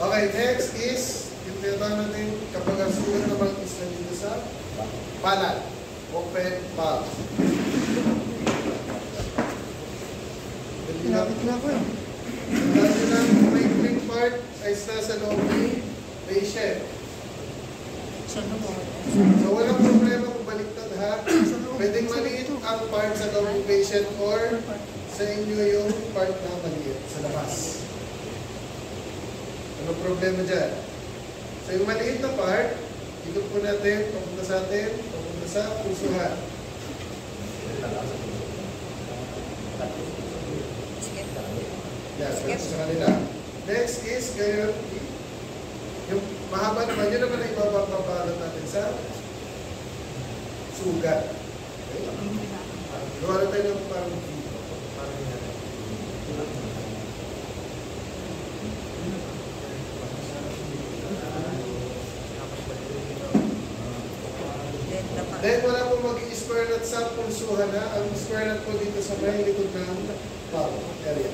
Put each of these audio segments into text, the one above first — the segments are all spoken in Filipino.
Okay, next is, yung tinatawag natin kapag ang sugat naman is nandito sa palad. Open palm. Pinapit na ako eh. Dati lang, may green part ay sa loob ni patient. Sa loob. So, walang problema kung baliktad ha. Pwedeng maliit ang part sa loob ng patient or sa inyo yung part na maliit sa labas. Ano problema dyan? So, yung maliit na part, ikot po natin, papunta sa atin, papunta sa pusuhan. Yes, sa kanila. Next is, ngayon, yung mahaba naman, yun naman ay ibababalot natin sa sugat. Okay? Gawa na tayo ng parang dito. Then, wala pong mag-i-square nut sa pulsuhan na. Ang square nut po dito sa may likod ng palm area.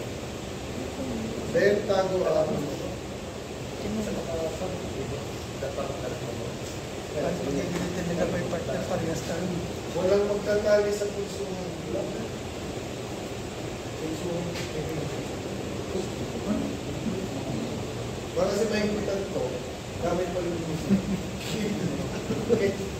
Then, tago ang walang magtatali sa pulsuhan. Baka kasi may important to, gamit pa rin yung pulsuhan. Okay.